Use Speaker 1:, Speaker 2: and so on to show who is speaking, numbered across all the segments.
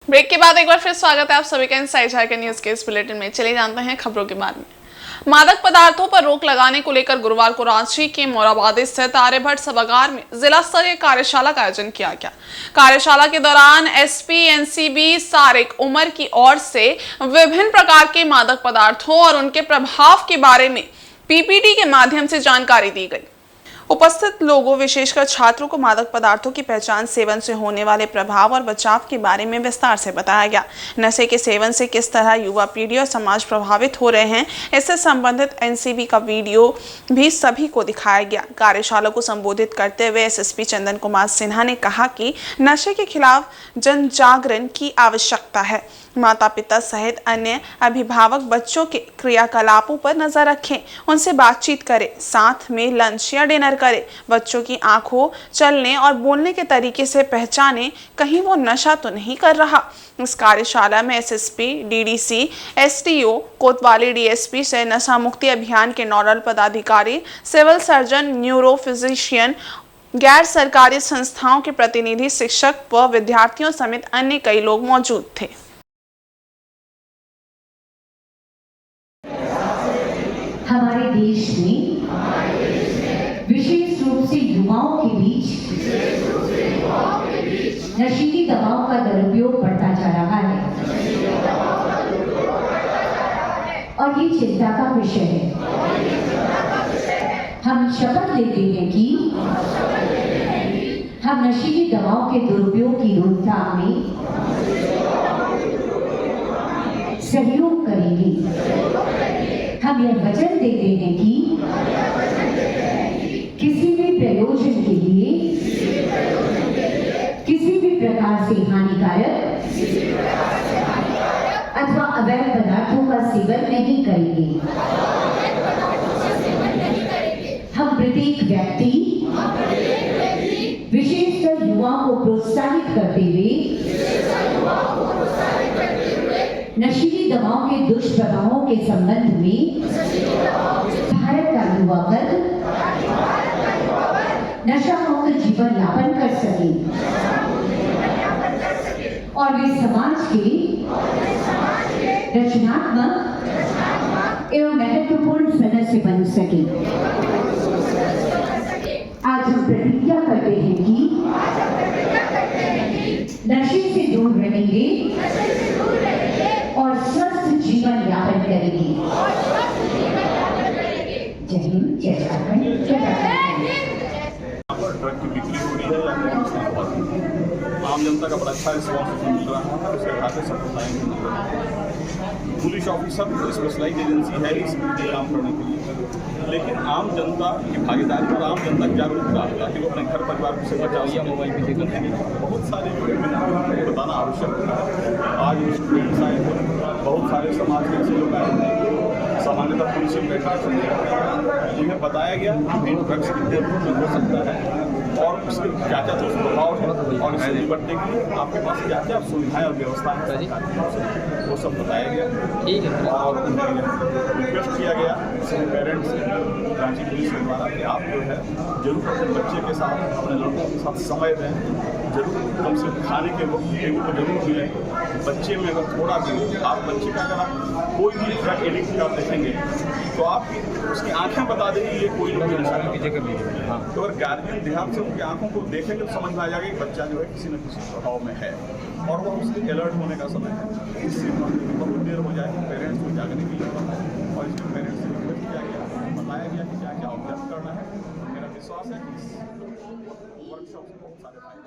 Speaker 1: Break के बाद एक बार फिर स्वागत है आप सभी का इनसाइड झारखंड न्यूज के इस बुलेटिन में। चले जानते हैं खबरों के बारे में। मादक पदार्थों पर रोक लगाने को लेकर गुरुवार को रांची के मोराबादी स्थित आर्यभट्ट सभागार में जिला स्तरीय कार्यशाला का आयोजन किया गया। कार्यशाला के दौरान एसपी एनसीबी सारिक उमर की ओर से विभिन्न प्रकार के मादक पदार्थों और उनके प्रभाव के बारे में पीपीटी के माध्यम से जानकारी दी गई। उपस्थित लोगों विशेषकर छात्रों को मादक पदार्थों की पहचान, सेवन से होने वाले प्रभाव और बचाव के बारे में विस्तार से बताया गया। नशे के सेवन से किस तरह युवा पीढ़ी और समाज प्रभावित हो रहे हैं, इससे संबंधित एनसीबी का वीडियो भी सभी को दिखाया गया। कार्यशाला को संबोधित करते हुए एसएसपी चंदन कुमार सिन्हा ने कहा कि नशे के खिलाफ जन जागरण की आवश्यकता है। माता पिता सहित अन्य अभिभावक बच्चों के क्रियाकलापों पर नजर रखें, उनसे बातचीत करें, साथ में लंच या डिनर करें। बच्चों की आंखों, चलने और बोलने के तरीके से पहचानें कहीं वो नशा तो नहीं कर रहा। इस कार्यशाला में एसएसपी, डीडीसी, एसटीओ, कोतवाली डीएसपी से नशा मुक्ति अभियान के नोडल पदाधिकारी, सिविल सर्जन, न्यूरो फिजिशियन, गैर सरकारी संस्थाओं के प्रतिनिधि, शिक्षक व विद्यार्थियों समेत अन्य कई लोग मौजूद थे।
Speaker 2: हमारे देश में विशेष रूप से युवाओं के बीच नशीली दवाओं का दुरुपयोग बढ़ता जा रहा है और ये चिंता का विषय है। हम शपथ लेते हैं कि हम नशीली दवाओं के दुरुपयोग की रोकथाम में सहयोग करेंगे। हम यह वचन देते हैं कि किसी भी प्रयोजन के लिए किसी भी प्रकार से हानिकारक अथवा अवैध पदार्थों का सेवन नहीं करेंगे। हम प्रत्येक व्यक्ति विशेषकर युवाओं को प्रोत्साहित करते हुए नशीली दवाओं के दुष्प्रभावों के संबंध में भारत का युवा वर्ग नशा मुक्त जीवन यापन कर सके और वे समाज के रचनात्मक एवं महत्वपूर्ण सदस्य बन सके। आज हम प्रतिज्ञा करते हैं कि नशे से दूर रहेंगे और स्वस्थ जीवन यापन करेंगे। जय हिंद, जय झारखंड, जय
Speaker 3: ड्रग की बिक्री हो रही है या आम जनता का बड़ा अच्छा रिस्पॉन्स मिल रहा है। उसके खाते सब बताएंगे। पुलिस ऑफिसर स्पेशलाइज एजेंसी है इस काम करने के लिए, लेकिन आम जनता की भागीदारी और आम जनता की जागरूकता ताकि वो अपने घर परिवार से बचाव या मोबाइल पे बहुत सारे बताना आवश्यक है। आज स्टूडेंट्स आए हैं, बहुत सारे समाज के ऐसे लोग आए हैं, सामान्यतः पुलिस में बैठे उन्हें बताया गया कि ड्रग्स कितने हो सकता है और उसके क्या क्या दुष्प्रभाव है और इससे निपटने के लिए आपके पास क्या क्या सुविधाएं और व्यवस्थाएं हैं वो सब बताया गया। और उन्हें रिक्वेस्ट किया गया पेरेंट्स रांची पुलिस के द्वारा कि आप जो है जरूर अपने बच्चे के साथ, अपने लड़कों के साथ समय दें, जरूर कम से कम खाने के वक्त टेबल पर जरूर मिलें। बच्चे में अगर थोड़ा भी आप बच्चे का अगर आप कोई भी ड्रग एडिक्ट आप देखेंगे तो आप उसकी आंखें बता देंगे ये कोई लोग नशा की जगह भी है। तो अगर गार्जियन ध्यान से उनकी आंखों को देखेंगे तो समझ में आ जाएगा कि बच्चा जो है किसी न किसी प्रभाव में है और वह उसके अलर्ट होने का समय है। इससे बहुत देर हो जाए पेरेंट्स को जागने की जरूरत है और इसमें पेरेंट्स से रिक्वेस्ट किया गया, बताया गया कि क्या क्या ऑब्जर्व करना है। मेरा विश्वास है कि इस वर्कशॉप से बहुत सारे फायदे।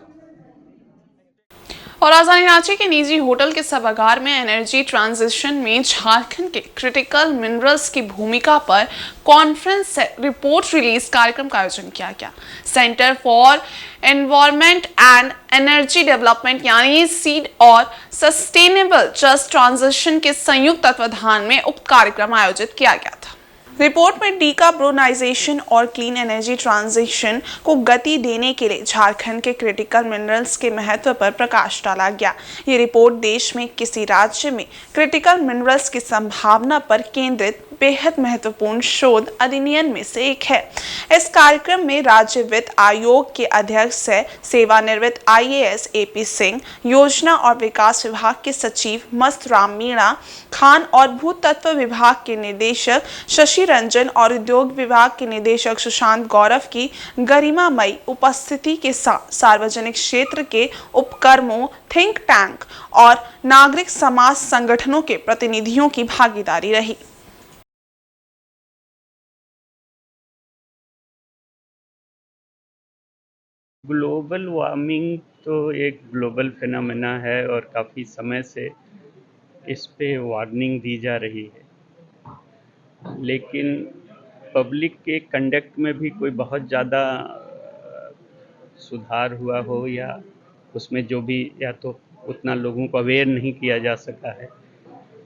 Speaker 1: और राजधानी रांची के निजी होटल के सभागार में एनर्जी ट्रांजिशन में झारखंड के क्रिटिकल मिनरल्स की भूमिका पर कॉन्फ्रेंस रिपोर्ट रिलीज कार्यक्रम का आयोजन किया गया। Centre for environment and energy development यानी सीड और सस्टेनेबल जस्ट ट्रांजिशन के संयुक्त तत्वाधान में उक्त कार्यक्रम आयोजित किया गया था। रिपोर्ट में डीकार्बोनाइजेशन और क्लीन एनर्जी ट्रांजिशन को गति देने के लिए झारखंड के क्रिटिकल मिनरल्स के महत्व पर प्रकाश डाला गया। ये रिपोर्ट देश में किसी राज्य में क्रिटिकल मिनरल्स की संभावना पर केंद्रित बेहद महत्वपूर्ण शोध अधिनियम में से एक है। इस कार्यक्रम में राज्य वित्त आयोग के अध्यक्ष से सेवानिवृत्त IAS AP सिंह, योजना और विकास विभाग के सचिव मस्त राम मीणा खान और भूतत्व विभाग के निदेशक शशि रंजन और उद्योग विभाग के निदेशक सुशांत गौरव की गरिमामयी उपस्थिति के साथ सार्वजनिक क्षेत्र के उपक्रमों, थिंक टैंक और नागरिक समाज संगठनों के प्रतिनिधियों की भागीदारी रही।
Speaker 4: ग्लोबल वार्मिंग तो एक ग्लोबल फिनोमेना है और काफ़ी समय से इस पे वार्निंग दी जा रही है, लेकिन पब्लिक के कंडक्ट में भी कोई बहुत ज़्यादा सुधार हुआ हो या उसमें जो भी या तो उतना लोगों को अवेयर नहीं किया जा सका है,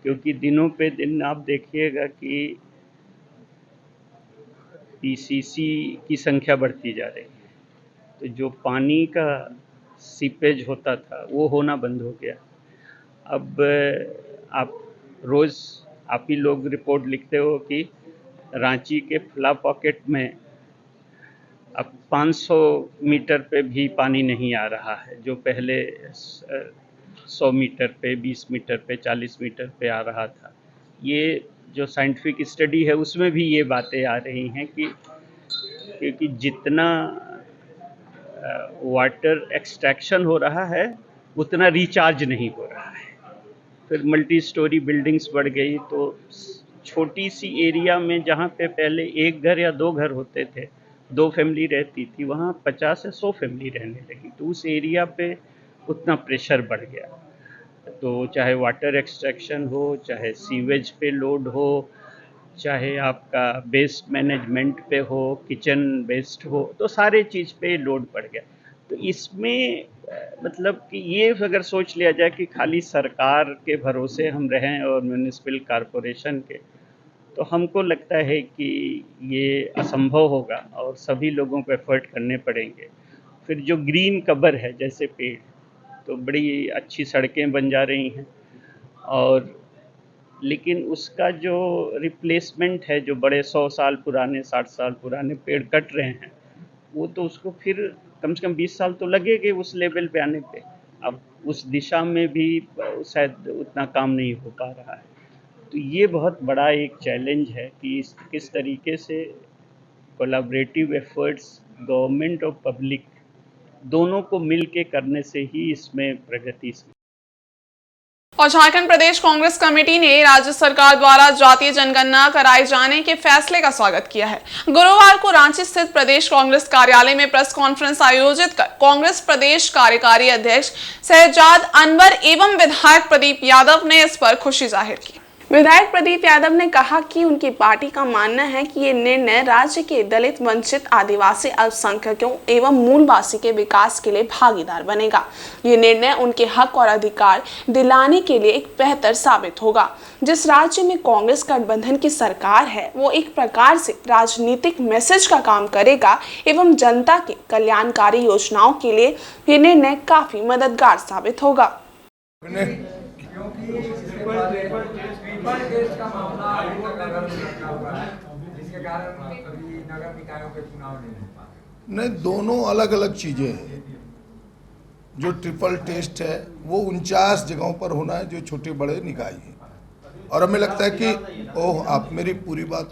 Speaker 4: क्योंकि दिनों पे दिन आप देखिएगा कि PCC की संख्या बढ़ती जा रही है। तो जो पानी का सीपेज होता था वो होना बंद हो गया। अब आप ही लोग रिपोर्ट लिखते हो कि रांची के फ्ला पॉकेट में अब 500 मीटर पे भी पानी नहीं आ रहा है, जो पहले 100 मीटर पे, 20 मीटर पे, 40 मीटर पे आ रहा था। ये जो साइंटिफिक स्टडी है उसमें भी ये बातें आ रही हैं कि क्योंकि जितना वाटर एक्सट्रैक्शन हो रहा है उतना रिचार्ज नहीं हो रहा है। फिर मल्टी स्टोरी बिल्डिंग्स बढ़ गई, तो छोटी सी एरिया में जहाँ पे पहले एक घर या दो घर होते थे, 2 फैमिली रहती थी, वहाँ 50 से 100 फैमिली रहने लगी। तो उस एरिया पे उतना प्रेशर बढ़ गया। तो चाहे वाटर एक्सट्रैक्शन हो, चाहे सीवेज पे लोड हो, चाहे आपका वेस्ट मैनेजमेंट पे हो, किचन वेस्ट हो, तो सारे चीज़ पे लोड पड़ गया। तो इसमें मतलब कि ये अगर सोच लिया जाए कि खाली सरकार के भरोसे हम रहें और म्यूनिसिपल कॉरपोरेशन के, तो हमको लगता है कि ये असंभव होगा और सभी लोगों को एफर्ट करने पड़ेंगे। फिर जो ग्रीन कवर है, जैसे पेड़, तो बड़ी अच्छी सड़कें बन जा रही हैं, और लेकिन उसका जो रिप्लेसमेंट है, जो बड़े 100 साल पुराने, 60 साल पुराने पेड़ कट रहे हैं, वो तो उसको फिर कम से कम 20 साल तो लगेंगे उस लेवल पे आने पे। अब उस दिशा में भी शायद उतना काम नहीं हो पा रहा है। तो ये बहुत बड़ा एक चैलेंज है कि किस तरीके से कोलैबोरेटिव एफर्ट्स गवर्नमेंट और पब्लिक दोनों को मिल के करने से ही इसमें प्रगति।
Speaker 1: और झारखंड प्रदेश कांग्रेस कमेटी ने राज्य सरकार द्वारा जातीय जनगणना कराए जाने के फैसले का स्वागत किया है। गुरुवार को रांची स्थित प्रदेश कांग्रेस कार्यालय में प्रेस कॉन्फ्रेंस आयोजित कर कांग्रेस प्रदेश कार्यकारी अध्यक्ष शहजाद अनवर एवं विधायक प्रदीप यादव ने इस पर खुशी जाहिर की। विधायक प्रदीप यादव ने कहा कि उनकी पार्टी का मानना है कि ये निर्णय राज्य के दलित, वंचित, आदिवासी, अल्पसंख्यकों एवं मूलवासी के विकास के लिए भागीदार बनेगा। ये निर्णय उनके हक और अधिकार दिलाने के लिए एक बेहतर साबित होगा। जिस राज्य में कांग्रेस गठबंधन की सरकार है, वो एक प्रकार से राजनीतिक मैसेज का काम करेगा एवं जनता के कल्याणकारी योजनाओं के लिए ये निर्णय काफी मददगार साबित होगा।
Speaker 5: देश का मामला अभी तक नगर में लटका हुआ है, जिसके कारण कभी नगर निकायों के चुनाव नहीं हो पाते।
Speaker 6: नहीं, दोनों अलग अलग चीजें हैं। जो ट्रिपल टेस्ट है वो 49 जगहों पर होना है, जो छोटे बड़े निकाय हैं। और हमें लगता है कि ओह, आप मेरी पूरी बात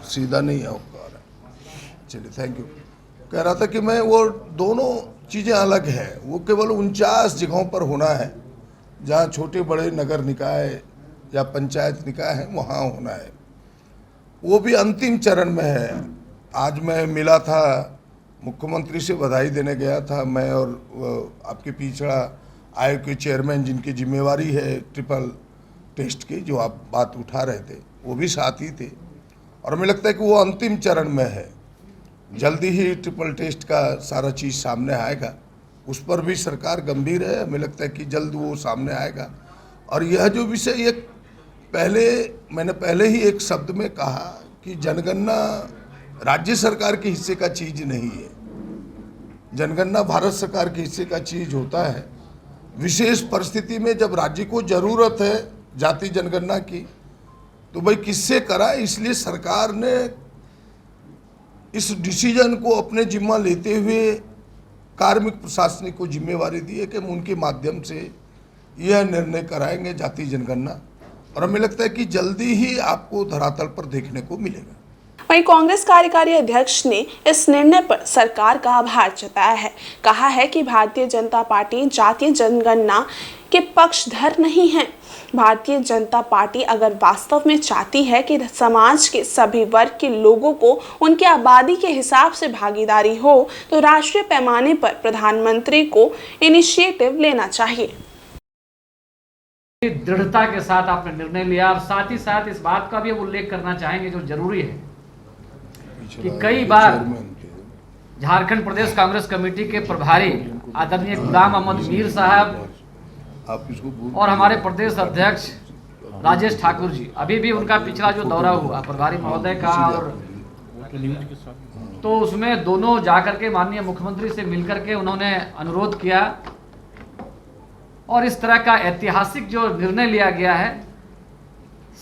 Speaker 6: सीधा नहीं है। चलिए, थैंक यू। कह रहा था कि मैं वो दोनों चीज़ें अलग हैं। वो केवल 49 जगहों पर होना है, जहाँ छोटे बड़े नगर निकाय या पंचायत निकाय हैं, वहाँ होना है। वो भी अंतिम चरण में है। आज मैं मिला था, मुख्यमंत्री से बधाई देने गया था मैं, और आपके पिछड़ा आयोग के चेयरमैन जिनकी जिम्मेवारी है ट्रिपल टेस्ट की, जो आप बात उठा रहे थे, वो भी साथ ही थे। और हमें लगता है कि वो अंतिम चरण में है। जल्दी ही ट्रिपल टेस्ट का सारा चीज़ सामने आएगा। उस पर भी सरकार गंभीर है। हमें लगता है कि जल्द वो सामने आएगा। और यह जो विषय एक मैंने पहले ही एक शब्द में कहा कि जनगणना राज्य सरकार के हिस्से का चीज नहीं है। जनगणना भारत सरकार के हिस्से का चीज होता है। विशेष परिस्थिति में जब राज्य को जरूरत है जाति जनगणना की, तो भाई किससे कराए, इसलिए सरकार ने इस डिसीजन को अपने जिम्मा लेते हुए कार्मिक प्रशासनिक को जिम्मेवारी दी है कि हम उनके माध्यम से यह निर्णय कराएंगे जाति जनगणना, और हमें लगता है कि जल्दी ही आपको धरातल पर देखने को मिलेगा।
Speaker 1: वहीं कांग्रेस कार्यकारी अध्यक्ष ने इस निर्णय पर सरकार का आभार जताया है। कहा है कि भारतीय जनता पार्टी जातीय जनगणना के पक्षधर नहीं है। भारतीय जनता पार्टी अगर वास्तव में चाहती है कि समाज के सभी वर्ग के लोगों को उनकी आबादी के हिसाब से भागीदारी हो, तो राष्ट्रीय पैमाने पर प्रधानमंत्री को इनिशिएटिव लेना चाहिए।
Speaker 7: दृढ़ता के साथ आपने निर्णय लिया, और साथ ही साथ इस बात का भी उल्लेख करना चाहेंगे जो जरूरी है कि कई बार झारखंड प्रदेश कांग्रेस कमेटी के प्रभारी आदरणीय गुलाम अहमद मीर साहब और हमारे प्रदेश अध्यक्ष राजेश ठाकुर जी, अभी भी उनका पिछला जो दौरा हुआ प्रभारी महोदय का, और तो उसमें दोनों जाकर के माननीय मुख्यमंत्री से मिलकर के उन्होंने अनुरोध किया, और इस तरह का ऐतिहासिक जो निर्णय लिया गया है,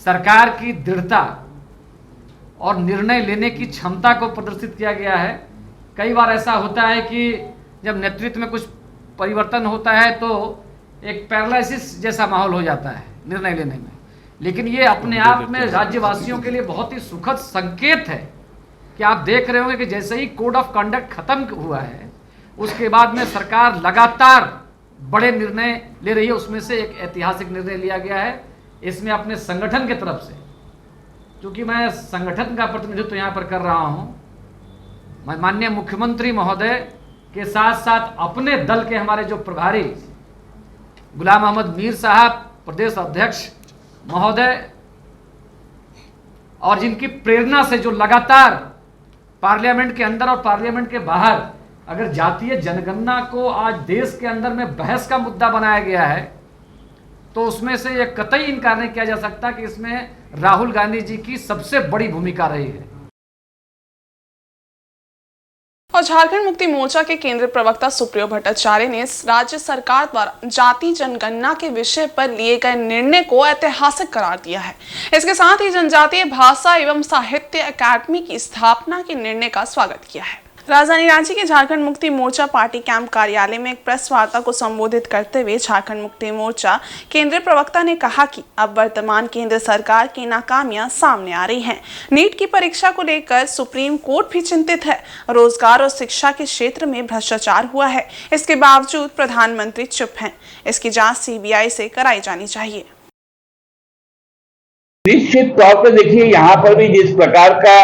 Speaker 7: सरकार की दृढ़ता और निर्णय लेने की क्षमता को प्रदर्शित किया गया है। कई बार ऐसा होता है कि जब नेतृत्व में कुछ परिवर्तन होता है तो एक पैरालिसिस जैसा माहौल हो जाता है निर्णय लेने में, लेकिन ये अपने आप में राज्यवासियों के लिए बहुत ही सुखद संकेत है कि आप देख रहे होंगे कि जैसे ही कोड ऑफ कंडक्ट खत्म हुआ है, उसके बाद में सरकार लगातार बड़े निर्णय ले रही है। उसमें से एक ऐतिहासिक निर्णय लिया गया है। इसमें अपने संगठन की तरफ से, क्योंकि मैं संगठन का प्रतिनिधित्व यहाँ पर कर रहा हूँ, मैं माननीय मुख्यमंत्री महोदय के साथ साथ अपने दल के हमारे जो प्रभारी गुलाम अहमद मीर साहब, प्रदेश अध्यक्ष महोदय, और जिनकी प्रेरणा से जो लगातार पार्लियामेंट के अंदर और पार्लियामेंट के बाहर अगर जातीय जनगणना को आज देश के अंदर में बहस का मुद्दा बनाया गया है, तो उसमें से यह कतई इनकार नहीं किया जा सकता कि इसमें राहुल गांधी जी की सबसे बड़ी भूमिका रही है।
Speaker 1: और झारखंड मुक्ति मोर्चा के केंद्रीय प्रवक्ता सुप्रियो भट्टाचार्य ने राज्य सरकार द्वारा जाति जनगणना के विषय पर लिए गए निर्णय को ऐतिहासिक करार दिया है। इसके साथ ही जनजातीय भाषा एवं साहित्य अकादमी की स्थापना के निर्णय का स्वागत किया है। राजधानी रांची के झारखंड मुक्ति मोर्चा पार्टी कैंप कार्यालय में एक प्रेस वार्ता को संबोधित करते हुए झारखंड मुक्ति मोर्चा केंद्रीय प्रवक्ता ने कहा कि अब वर्तमान केंद्र सरकार की नाकामियां सामने आ रही हैं। नीट की परीक्षा को लेकर सुप्रीम कोर्ट भी चिंतित है। रोजगार और शिक्षा के क्षेत्र में भ्रष्टाचार हुआ है, इसके बावजूद प्रधानमंत्री चुप हैं। इसकी जांच सीबीआई से कराई जानी चाहिए।
Speaker 8: निश्चित तौर पर देखिए, यहाँ पर भी जिस प्रकार का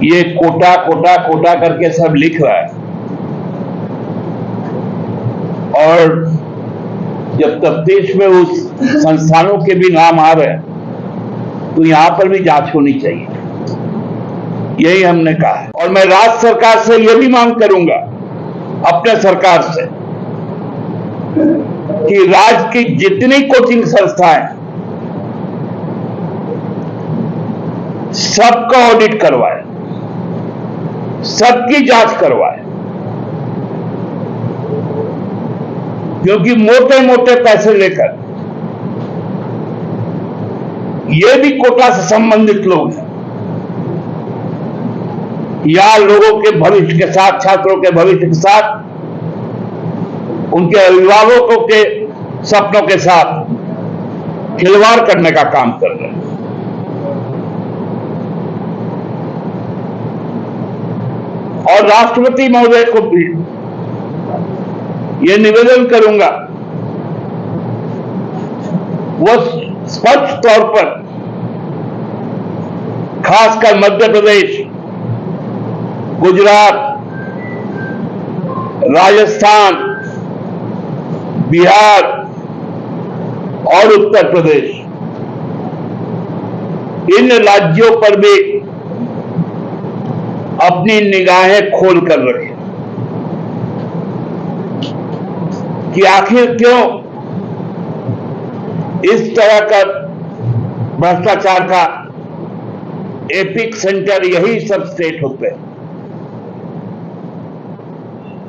Speaker 8: ये कोटा कोटा कोटा करके सब लिख रहा है, और जब तफ्तीश में उस संस्थानों के भी नाम आ रहे हैं, तो यहां पर भी जांच होनी चाहिए, यही हमने कहा है। और मैं राज्य सरकार से यह भी मांग करूंगा, अपने सरकार से, कि राज्य की जितनी कोचिंग संस्थाएं सबका ऑडिट करवाए, सबकी जांच करवाए, क्योंकि मोटे मोटे पैसे लेकर ये भी कोटा से संबंधित लोग हैं, या लोगों के भविष्य के साथ, छात्रों के भविष्य के साथ, उनके अभिभावकों के सपनों के साथ खिलवाड़ करने का काम कर रहे हैं। और राष्ट्रपति महोदय को भी यह निवेदन करूंगा, वह स्पष्ट तौर पर खासकर मध्य प्रदेश, गुजरात, राजस्थान, बिहार और उत्तर प्रदेश, इन राज्यों पर भी अपनी निगाहें खोल कर रखें कि आखिर क्यों इस तरह का भ्रष्टाचार का एपिक सेंटर यही सब स्टेट होते हैं।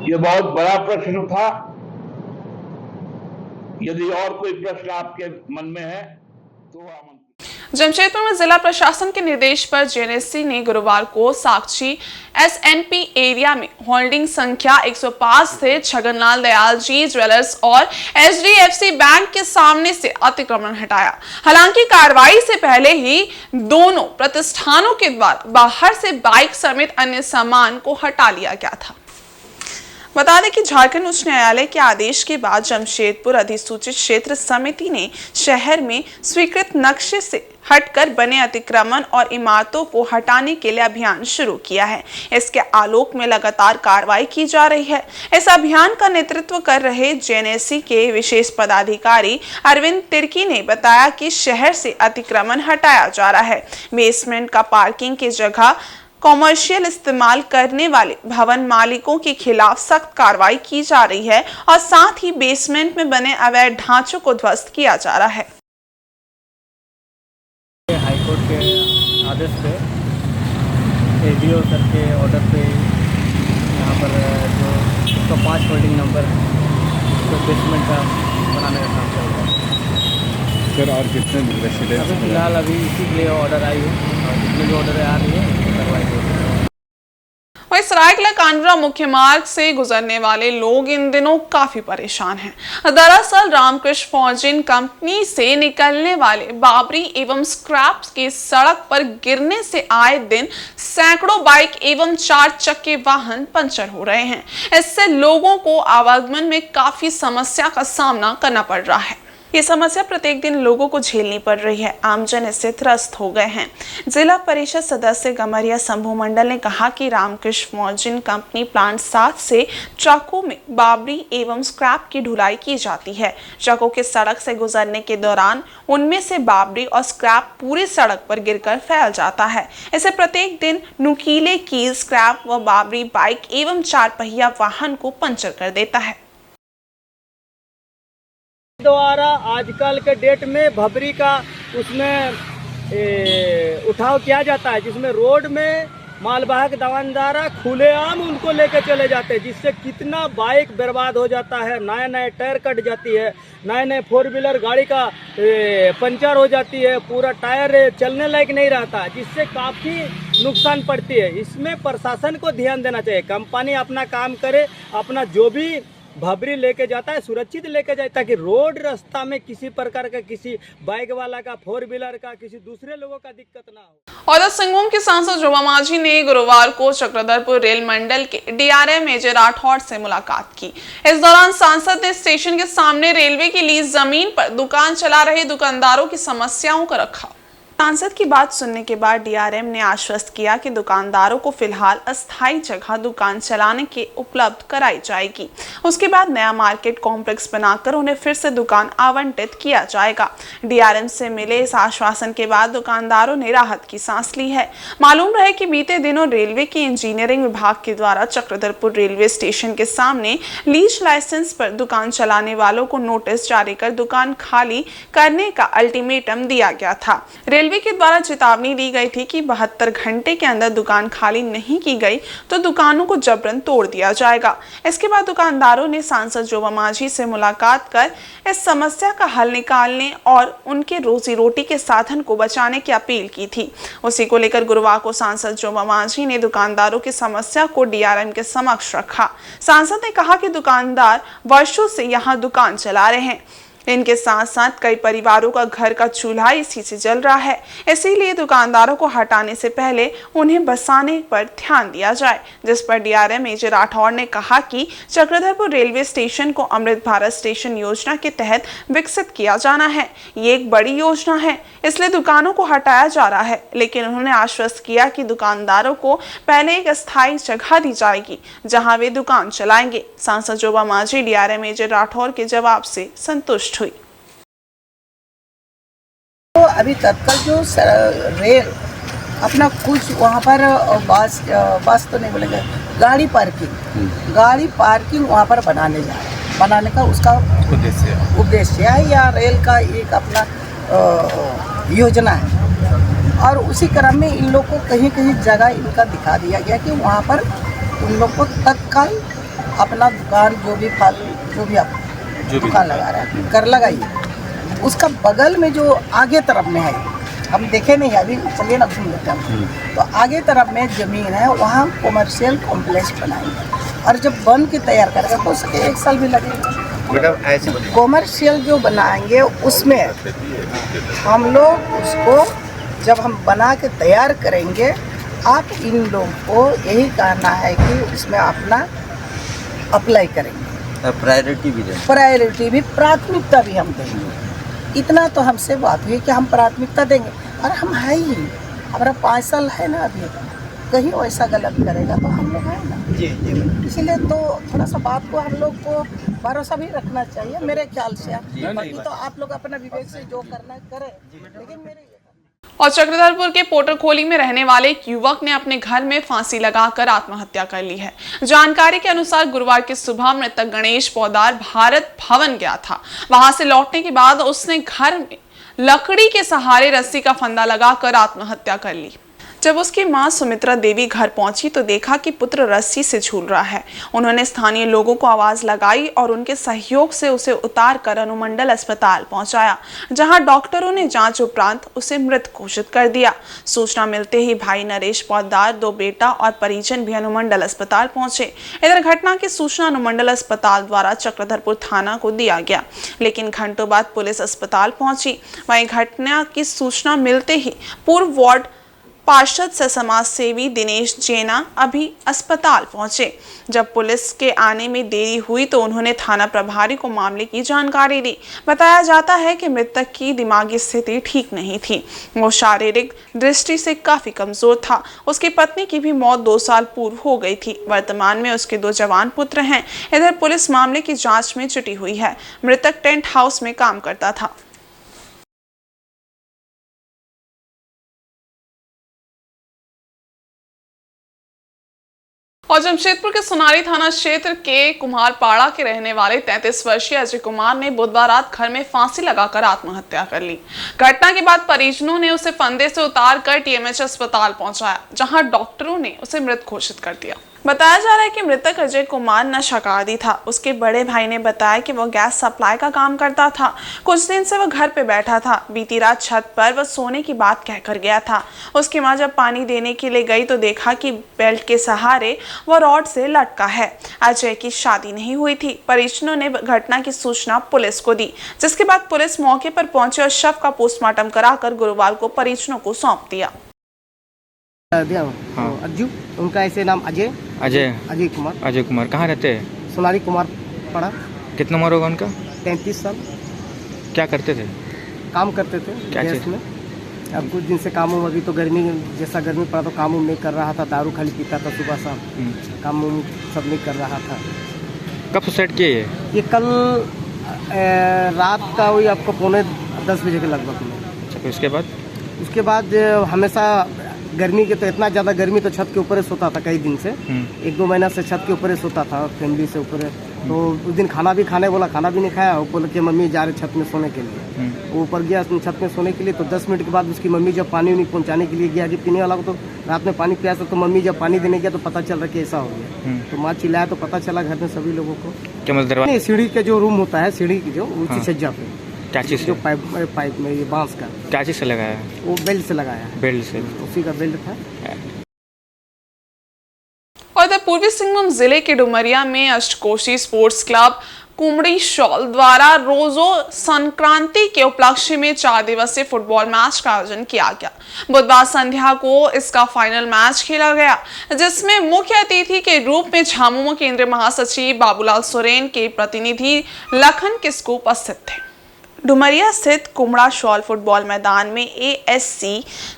Speaker 8: ये बहुत बड़ा प्रश्न था। यदि और कोई प्रश्न आपके मन में है तो
Speaker 1: जमशेदपुर में जिला प्रशासन के निर्देश पर जेएनएससी ने गुरुवार को साक्षी एसएनपी एरिया में होल्डिंग संख्या 105 से छगनलाल दयाल जी ज्वेलर्स और एचडीएफसी बैंक के सामने से अतिक्रमण हटाया। हालांकि कार्रवाई से पहले ही दोनों प्रतिष्ठानों के द्वारा बाहर से बाइक समेत अन्य सामान को हटा लिया गया था। बता दें कि झारखंड उच्च न्यायालय के आदेश के बाद जमशेदपुर अधिसूचित क्षेत्र समिति ने शहर में स्वीकृत नक्शे से हटकर बने अतिक्रमण और इमारतों को हटाने के लिए अभियान शुरू किया है। इसके आलोक में लगातार कार्रवाई की जा रही है। इस अभियान का नेतृत्व कर रहे जेएनएससी के विशेष पदाधिकारी अरविंद तिर्की ने बताया कि शहर से अतिक्रमण हटाया जा रहा है। बेसमेंट का पार्किंग की जगह कॉमर्शियल इस्तेमाल करने वाले भवन मालिकों के खिलाफ सख्त कार्रवाई की जा रही है और साथ ही बेसमेंट में बने अवैध ढांचों को ध्वस्त किया जा रहा है।
Speaker 9: हाईकोर्ट के आदेश पे एडीओ सर के ऑर्डर पे यहाँ पर जो 105 होल्डिंग नंबर तो बेसमेंट का बनाने का काम चल रहा है।
Speaker 3: सर और कितने रेसिडेंट्स
Speaker 9: अभी फिलहाल अभी इसी के लिए ऑर्डर आई है और जितने भी ऑर्डर आ रही है कार्रवाई हो रही है।
Speaker 1: वहीं सरायकेला कांडरा मुख्य मार्ग से गुजरने वाले लोग इन दिनों काफी परेशान हैं। दरअसल रामकृष्ण फॉर्जिन कंपनी से निकलने वाले बाबरी एवं स्क्रैप के सड़क पर गिरने से आए दिन सैकड़ों बाइक एवं 4 चक्के वाहन पंचर हो रहे हैं। इससे लोगों को आवागमन में काफी समस्या का सामना करना पड़ रहा है। ये समस्या प्रत्येक दिन लोगों को झेलनी पड़ रही है। आमजन इससे त्रस्त हो गए हैं। जिला परिषद सदस्य गमरिया शंभू मंडल ने कहा कि रामकृष्ण फॉर्जिन कंपनी प्लांट 7 से ट्रकों में बाबरी एवं स्क्रैप की ढुलाई की जाती है। ट्रकों के सड़क से गुजरने के दौरान उनमें से बाबरी और स्क्रैप पूरी सड़क पर गिरकर फैल जाता है। इसे प्रत्येक दिन नुकीले कील स्क्रैप व बाबरी बाइक एवं 4 पहिया वाहन को पंचर कर देता है।
Speaker 9: द्वारा आजकल के डेट में भबरी का उसमें उठाव किया जाता है, जिसमें रोड में मालवाहक दुकानदार खुलेआम उनको लेकर चले जाते हैं, जिससे कितना बाइक बर्बाद हो जाता है। नए नए टायर कट जाती है, नए नए 4 व्हीलर गाड़ी का पंचर हो जाती है, पूरा टायर चलने लायक नहीं रहता, जिससे काफ़ी नुकसान पड़ती है। इसमें प्रशासन को ध्यान देना चाहिए। कंपनी अपना काम करे, अपना जो भी भबरी लेके जाता है सुरक्षित लेके जाए, ताकि रोड रास्ता में किसी प्रकार का किसी बाइक वाला का 4 व्हीलर का किसी दूसरे लोगों का दिक्कत ना हो।
Speaker 1: और सिंहभूम के सांसद जोबा मांझी ने गुरुवार को चक्रधरपुर रेल मंडल के डीआरएम मेजर राठौड़ से मुलाकात की। इस दौरान सांसद ने स्टेशन के सामने रेलवे की लीज जमीन पर दुकान चला रहे दुकानदारों की समस्याओं को रखा। सांसद की बात सुनने के बाद डीआरएम ने आश्वस्त किया कि दुकानदारों को फिलहाल अस्थायी जगह दुकान चलाने के उपलब्ध कराई जाएगी। उसके बाद नया मार्केट कॉम्प्लेक्स बनाकर उन्हें फिर से दुकान आवंटित किया जाएगा। डीआरएम से मिले इस आश्वासन के बाद दुकानदारों ने राहत की सांस ली है। मालूम रहे कि बीते दिनों रेलवे के इंजीनियरिंग विभाग के द्वारा चक्रधरपुर रेलवे स्टेशन के सामने लीज लाइसेंस पर दुकान चलाने वालों को नोटिस जारी कर दुकान खाली करने का अल्टीमेटम दिया गया था। रेलवे के द्वारा चेतावनी दी गई थी कि 72 घंटे के अंदर दुकान खाली नहीं की गई तो दुकानों को जबरन तोड़ दिया जाएगा। इसके बाद दुकानदारों ने सांसद जोबा मांझी से मुलाकात कर इस समस्या का हल निकालने और उनके रोजी रोटी के साधन को बचाने की अपील की थी। उसी को लेकर गुरुवार को सांसद जोबा मांझी ने दुकानदारों की समस्या को डीआरएम के समक्ष रखा। सांसद ने कहा कि दुकानदार वर्षों से यहाँ दुकान चला रहे हैं। इनके साथ साथ कई परिवारों का घर का चूल्हा इसी से जल रहा है। इसीलिए दुकानदारों को हटाने से पहले उन्हें बसाने पर ध्यान दिया जाए, जिस पर डीआरएम मेजर राठौड़ ने कहा कि चक्रधरपुर रेलवे स्टेशन को अमृत भारत स्टेशन योजना के तहत विकसित किया जाना है। ये एक बड़ी योजना है, इसलिए दुकानों को हटाया जा रहा है। लेकिन उन्होंने आश्वस्त किया कि दुकानदारों को पहले एक अस्थायी जगह दी जाएगी जहाँ वे दुकान चलाएंगे। सांसद जोबा मांझी डीआरएम मेजर राठौड़ के जवाब से संतुष्ट हुई।
Speaker 10: तो अभी तत्काल जो रेल अपना कुछ वहाँ पर बस तो नहीं बोलेंगे, गाड़ी पार्किंग वहाँ पर बनाने का उसका उद्देश्य है या रेल का एक अपना योजना है। और उसी क्रम में इन लोग को कहीं कहीं जगह इनका दिखा दिया गया कि वहाँ पर उन लोग को तत्काल अपना दुकान जो भी फल जो भी आप दुकान लगा रहा है कर लगाइए। उसका बगल में जो आगे तरफ में है, हम देखे नहीं है अभी, चलिए ना घूम लेते हैं। तो आगे तरफ में ज़मीन है, वहाँ कॉमर्शियल कॉम्प्लेक्स बनाएंगे और जब बन के तैयार करेगा तो उसके 1 साल भी लगेगा। कॉमर्शियल जो बनाएंगे उसमें हम लोग उसको जब हम बना के तैयार करेंगे, आप इन लोगों को यही कहना है कि उसमें अपना अप्लाई करेंगे। प्रायोरिटी भी प्राथमिकता भी हम देंगे। इतना तो हमसे बात हुई कि हम प्राथमिकता देंगे और हम है ही, हमारा 5 साल है ना अभी, कहीं वैसा गलत करेगा तो हम लोग है ना जी। इसलिए तो थोड़ा सा बात को हम लोग को भरोसा भी रखना चाहिए मेरे ख्याल से। बाकी तो आप लोग अपना विवेक से जो करना करें, लेकिन मेरे
Speaker 1: और चक्रधरपुर के पोटरखोली में रहने वाले एक युवक ने अपने घर में फांसी लगाकर आत्महत्या कर ली है। जानकारी के अनुसार गुरुवार की सुबह मृतक गणेश पौदार भारत भवन गया था। वहां से लौटने के बाद उसने घर में लकड़ी के सहारे रस्सी का फंदा लगाकर आत्महत्या कर ली। जब उसकी मां सुमित्रा देवी घर पहुंची तो देखा कि पुत्र रस्सी से झूल रहा है। उन्होंने स्थानीय लोगों को आवाज लगाई और उनके सहयोग से उसे उतार कर अनुमंडल अस्पताल पहुंचाया, जहां डॉक्टरों ने जांच उपरांत उसे मृत घोषित कर दिया। सूचना मिलते ही भाई नरेश पौदार, 2 बेटा और परिजन भी अनुमंडल अस्पताल पहुंचे। इधर घटना की सूचना अनुमंडल अस्पताल द्वारा चक्रधरपुर थाना को दिया गया, लेकिन घंटों बाद पुलिस अस्पताल पहुंची। वहीं घटना की सूचना मिलते ही पूर्व वार्ड पार्षद से समाज सेवी दिनेश जैना अभी अस्पताल पहुंचे। जब पुलिस के आने में देरी हुई तो उन्होंने थाना प्रभारी को मामले की जानकारी दी। बताया जाता है कि मृतक की दिमागी स्थिति ठीक नहीं थी, वो शारीरिक दृष्टि से काफी कमजोर था। उसकी पत्नी की भी मौत 2 साल पूर्व हो गई थी। वर्तमान में उसके 2 जवान पुत्र हैं। इधर पुलिस मामले की जाँच में जुटी हुई है। मृतक टेंट हाउस में काम करता था। और जमशेदपुर के सोनारी थाना क्षेत्र के कुम्हारपाड़ा के रहने वाले 33 वर्षीय अजय कुमार ने बुधवार रात घर में फांसी लगाकर आत्महत्या कर ली। घटना के बाद परिजनों ने उसे फंदे से उतारकर टीएमएच अस्पताल पहुंचाया, जहां डॉक्टरों ने उसे मृत घोषित कर दिया। बताया जा रहा है कि मृतक अजय कुमार नशा का आदी था। उसके बड़े भाई ने बताया कि वह गैस सप्लाई का काम करता था। कुछ दिन से वह घर पे बैठा था। बीती रात छत पर वह सोने की बात कहकर गया था। उसकी मां जब पानी देने के लिए गई तो देखा कि बेल्ट के सहारे वह रॉड से लटका है। अजय की शादी नहीं हुई थी। परिजनों ने घटना की सूचना पुलिस को दी, जिसके बाद पुलिस मौके पर पहुंची और शव का पोस्टमार्टम कराकर गुरुवार को परिजनों को सौंप दिया।
Speaker 9: हाँ। अज्जू, उनका ऐसे नाम अजय कुमार।
Speaker 11: कहाँ रहते हैं?
Speaker 9: सोनारी कुमार पड़ा।
Speaker 11: कितना उम्र होगा उनका?
Speaker 9: 33 साल।
Speaker 11: क्या करते थे?
Speaker 9: काम करते थे
Speaker 11: क्या
Speaker 9: गैस में। अब कुछ दिन से काम अभी तो जैसा गर्मी पड़ा तो काम नहीं कर रहा था, दारू खाली पीता था सुबह शाम, काम सब नहीं कर रहा था।
Speaker 11: कब सुसाइड किए
Speaker 9: ये कल रात का वही आपको 9:45 बजे के लगभग में। उसके बाद हमेशा गर्मी के तो इतना ज़्यादा गर्मी तो छत के ऊपर ही सोता था कई दिन से, 1-2 महीना से छत के ऊपर ही सोता था फैमिली से ऊपर। तो उस दिन खाना भी खाने बोला, खाना भी नहीं खाया। वो बोला कि मम्मी जा रहे छत में सोने के लिए। वो ऊपर गया छत में सोने के लिए, तो 10 मिनट के बाद उसकी मम्मी जब पानी उन्हीं पहुँचाने के लिए गया कि पीने वाला को तो रात में पानी पिया था, तो मम्मी जब पानी देने गया तो पता चल रहा कि ऐसा हो गया। तो माँ चिल्लाया तो पता चला घर में सभी लोगों को।
Speaker 11: क्या मतलब
Speaker 9: सीढ़ी के जो रूम होता है, सीढ़ी की जो ऊँची छज्जा पे,
Speaker 11: क्या चीज़
Speaker 9: जो पाइप में ये बांस का,
Speaker 11: क्या चीज़ से लगाया है?
Speaker 9: वो बेल्ट से लगाया है।
Speaker 11: बेल्ट से?
Speaker 9: उसी का बेल्ट था।
Speaker 1: और इधर पूर्वी सिंहभूम जिले के डुमरिया में अष्टकोशी स्पोर्ट्स क्लब कुमड़ी शॉल द्वारा रोजो संक्रांति के उपलक्ष्य में 4 दिवसीय फुटबॉल मैच का आयोजन किया गया। बुधवार संध्या को इसका फाइनल मैच खेला गया, जिसमें मुख्य अतिथि के रूप में झामुमो केंद्रीय महासचिव बाबूलाल सोरेन के प्रतिनिधि लखन किस्कू उपस्थित थे। डुमरिया स्थित कुमड़ा शॉल फुटबॉल मैदान में ASC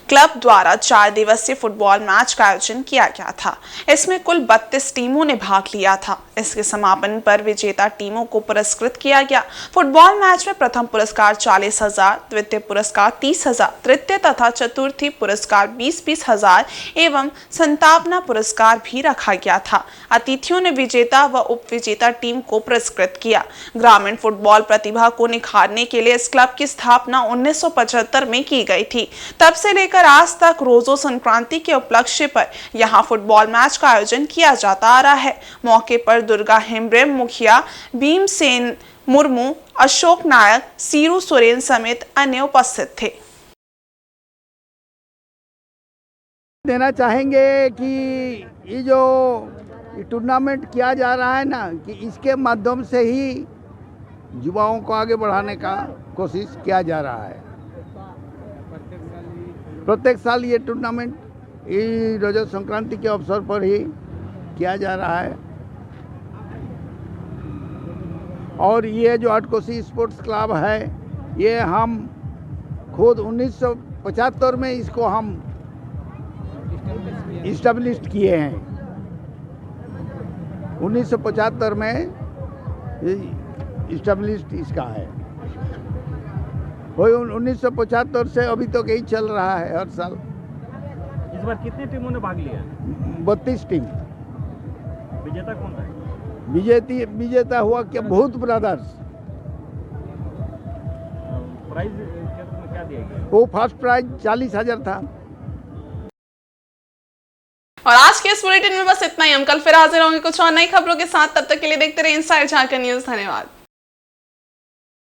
Speaker 1: क्लब द्वारा 4 दिवसीय फुटबॉल मैच का आयोजन किया गया था। इसमें कुल 32 टीमों ने भाग लिया था। इसके समापन पर विजेता टीमों को पुरस्कृत किया गया। फुटबॉल मैच में प्रथम पुरस्कार 40,000, द्वितीय पुरस्कार 30,000, तृतीय तथा चतुर्थी पुरस्कार 20,000 एवं संतापना पुरस्कार भी रखा गया था। अतिथियों ने विजेता व उप विजेता टीम को पुरस्कृत किया। ग्रामीण फुटबॉल प्रतिभा को निखारने के लिए इस क्लब की स्थापना 1975 में की गई थी। तब से लेकर आज तक रोजो संक्रांति के उपलक्ष्य पर यहां फुटबॉल मैच का आयोजन किया जाता आ रहा है। मौके पर दुर्गा हेम्ब्रेम मुखिया, भीमसेन मुर्मू, अशोक नायक, सीरू सोरेन समेत अन्य उपस्थित थे।
Speaker 9: देना चाहेंगे कि ये जो टूर्नामेंट किया जा रहा है ना, कि इसके माध्यम से ही युवाओं को आगे बढ़ाने का कोशिश किया जा रहा है। प्रत्येक साल ये टूर्नामेंट रोजो संक्रांति के अवसर पर ही किया जा रहा है। और ये जो आटकोशी स्पोर्ट्स क्लब है, ये हम खुद 1975 में इसको हम इस्टेब्लिश किए हैं। 1975 में इस्टेब्लिश इसका है। वही 1975 से अभी तक यही चल रहा है हर साल।
Speaker 12: इस बार कितनी टीमों ने भाग लिया?
Speaker 9: 32 टीम।
Speaker 12: विजेता कौन था?
Speaker 9: विजेता हुआ क्या भूत ब्रदर्स।
Speaker 12: प्राइज क्या दिया गया?
Speaker 9: वो फर्स्ट प्राइज 40,000 था।
Speaker 1: और आज के इस बुलेटिन में बस इतना ही। हम कल फिर हाजिर होंगे कुछ और नई खबरों के साथ। तब तक के लिए देखते रहिए इनसाइड झारखंड न्यूज। धन्यवाद।